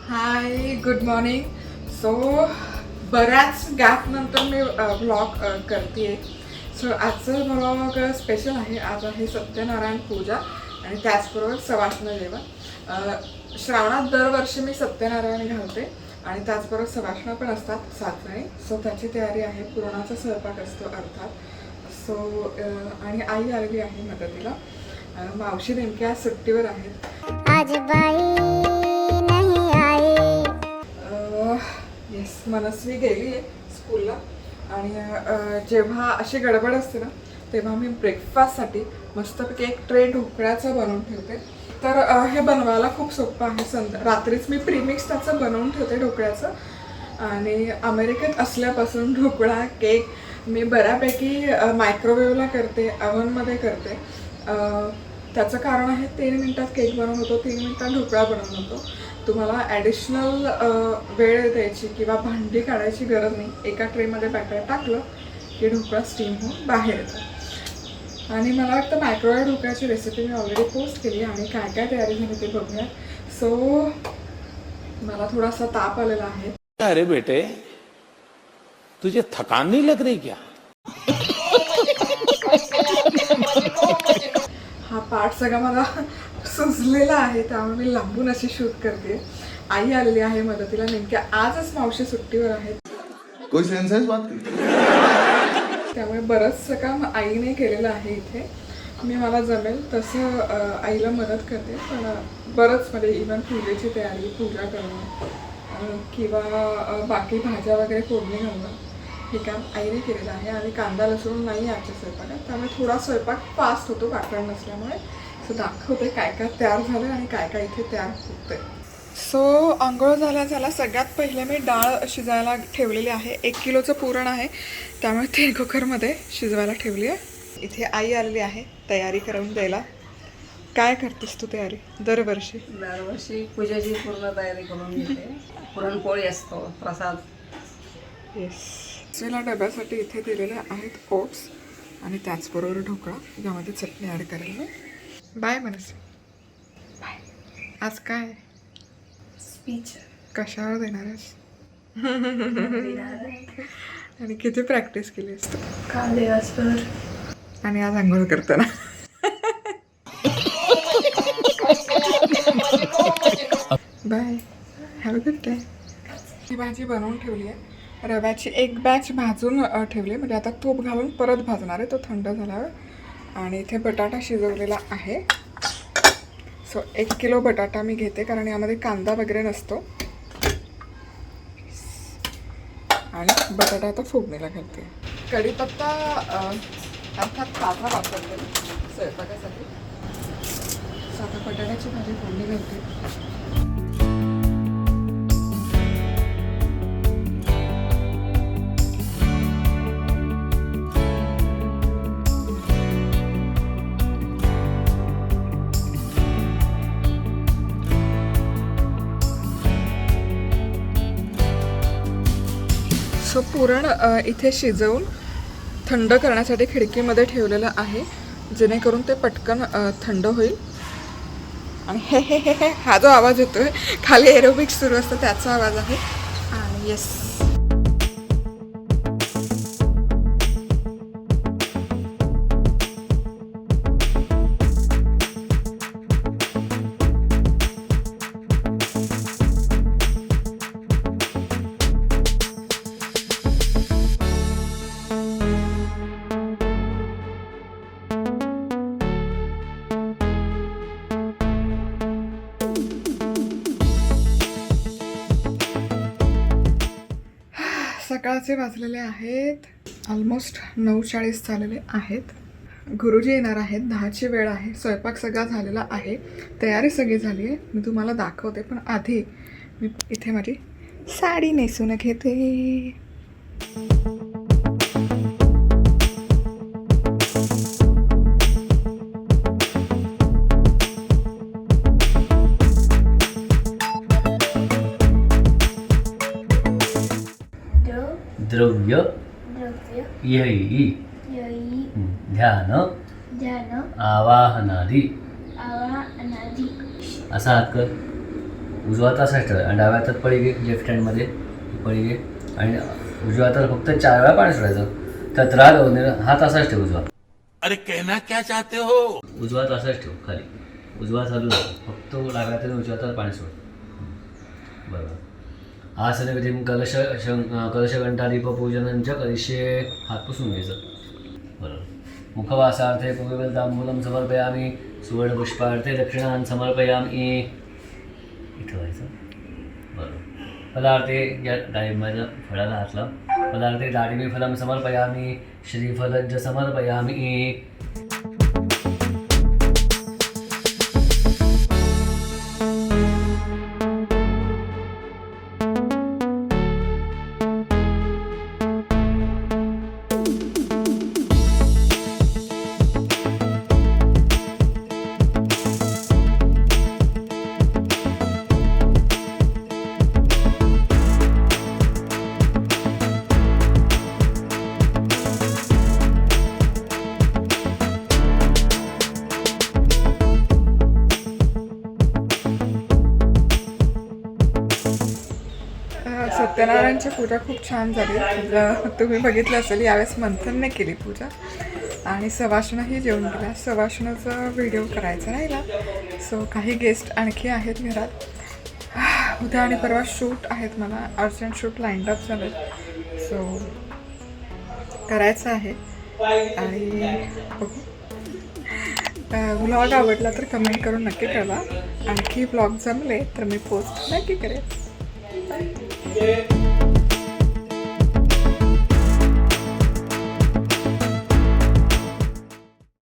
हाय, good morning. So बऱ्याच gap नंतर मी blog करते. सो आजचं ब्लॉग स्पेशल आहे. आज आहे सत्यनारायण पूजा आणि त्याचबरोबर सवाष्ण जेवण. श्रावणात दरवर्षी मी सत्यनारायण घालते आणि त्याचबरोबर सवाष्ण पण असतात 7 जणी. सो त्याची तयारी आहे. पुरणाचा स्वयंपाक असतो अर्थात. सो आणि आई आलेली आहे मदतीला. मावशी नेमक्या सुट्टीवर आहेत. आज बाई नाही आई. येस, मनस्वी गेली आहे स्कूलला. आणि जेव्हा अशी गडबड असते ना तेव्हा मी ब्रेकफास्टसाठी मस्तपैकी एक ट्रे ढोकळ्याचं बनवून ठेवते. तर हे बनवायला खूप सोपं आहे. रात्रीच मी प्रीमिक्स त्याचं बनवून ठेवते ढोकळ्याचं. आणि अमेरिकेत असल्यापासून ढोकळा केक मी बऱ्यापैकी मायक्रोवेव्हला करते, अव्हनमध्ये करते. त्याचं कारण आहे 3 मिनटात केक बनवून होतो, 3 मिनटात ढोकळा बनवून होतो. तुम्हाला ॲडिशनल वेळ द्यायची किंवा भांडी काढायची गरज नाही. एका ट्रेमध्ये बॅटर टाकलं की ढोकळा स्टीम होऊन बाहेर येतो. आणि मला वाटतं मायक्रोवेव्ह ढोकळ्याची रेसिपी मी ऑलरेडी पोस्ट केली आणि काय काय तयारी झाली ते बघूया. सो मला थोडासा ताप आलेला आहे. अरे बेटे, तुझे थकान नहीं लग रही क्या? हा पार्ट सगळा मला सुचलेला आहे, त्यामुळे मी लांबून अशी शूट करते. आई आलेली आहे मदतीला. नेमक्या आजच मावशी सुट्टीवर आहेत. कोई सेंस है इस बात की? त्यामुळे बरंचसं काम आईने केलेलं आहे इथे. मी मला जमेल तसं आईला मदत करते. पण बरंच म्हणजे इव्हन पूजेची तयारी, पूजा करणं किंवा बाकी भाज्या वगैरे फोडणी घालणं हे काम आईने केलेलं आहे. आणि कांदा लसूण नाही आजच्या स्वयंपाकात, त्यामुळे थोडा स्वयंपाक फास्ट होतो वाटण नसल्यामुळे. सो दाखवते काय काय तयार झालं आणि काय काय इथे तयार होतंय. सो आंघोळ झाल्या सगळ्यात पहिले मी डाळ शिजायला ठेवलेली आहे. 1 किलोचं पुरण आहे, त्यामुळे ते कुकरमध्ये शिजवायला ठेवली आहे. इथे आई आलेली आहे तयारी करून द्यायला. काय करतेस तू तयारी दरवर्षी? दरवर्षी पूजेची पूर्ण तयारी करून घेते. पुरणपोळी असतो, प्रसाद. येस, मला डब्यासाठी इथे दिलेले आहेत ओट्स आणि त्याचबरोबर ढोकळा, ज्यामध्ये चटणी ॲड करेल. बाय मनस्वी, बाय. आज काय स्पीच कशावर देणार आहेस? आणि किती प्रॅक्टिस केली असतो काल दिवसभर आणि आज आंघोळ करताना. Bye, have a good day. ही भाजी बनवून ठेवली आहे. रव्याची एक बॅच भाजून ठेवली, म्हणजे आता तूप घालून परत भाजणार आहे तो थंड झाल्यावर. आणि इथे बटाटा शिजवलेला आहे. सो 1 किलो बटाटा मी घेते, कारण यामध्ये कांदा वगैरे नसतो. आणि बटाटा आता फोडणीला घालते. कढीपत्ता अर्थात ताजा वापरते स्वयंपाकासाठी. आता बटाट्याची भाजी फोडणी घालते. सो पुरण इथे शिजवून थंड करण्यासाठी खिडकीमध्ये ठेवलेलं आहे, जेणेकरून ते पटकन थंड होईल. आणि हे हे हे हे हा जो आवाज येतोय खाली एरोबिक्स सुरू असतं त्याचा आवाज आहे. आणि येस, सकाळचे वाजलेले आहेत ऑलमोस्ट 9:40 झालेले आहेत. गुरुजी येणार आहेत, 10ची वेळ आहे. स्वयंपाक सगळा झालेला आहे, तयारी सगळी झाली आहे. मी तुम्हाला दाखवते, पण आधी मी इथे माझी साडी नेसून घेते. द्रव्य यई ध्यान आवाहनादी असा हात कर. उजवा हात असाच ठेवा आणि डाव्या हातात पळी घे, लेफ्ट हँडमध्ये पळी घे आणि उजव्या हातात फक्त 4 वेळा पाणी सोडायचं. त्यात राग हात असाच ठेव उजवा. अरे कहना क्या चाहते हो? उजवा हात असाच ठेव खाली, उजवा चालू फक्त डाव्या हाताने उजव्या हातात पाणी सोड. बरोबर. आसनविधीं कलशघंटादीपपूजनंच करिष्ये. हात पुसून घ्यायचं. बरोबर. मुखवासार्थे पुष्पतांबूलं समर्पयामि, सुवर्णपुष्पार्थे दक्षिणान् समर्पयामि. इथं व्हायचं. बरोबर. फलार्थे या डाळिंबाच्या फळाला हात लाव. फलार्थे दाडिमी फलं समर्पयामि, श्रीफलज्ज समर्पयामि. सत्यनारायणची पूजा खूप छान झाली. तुम्ही बघितलं असेल, यावेळेस मंथनने केली पूजा आणि सवाष्णही जेवण केला. सवाष्णाचा व्हिडिओ करायचा राहिला. सो काही गेस्ट आणखी आहेत घरात. उद्या आणि परवा शूट आहेत, मला अर्जंट शूट लाईंड अप झालं. सो करायचं आहे आणि व्लॉग आवडला तर कमेंट करून नक्की कळवा. आणखी व्लॉग जमले तर मी पोस्ट नक्की करेन. Bye.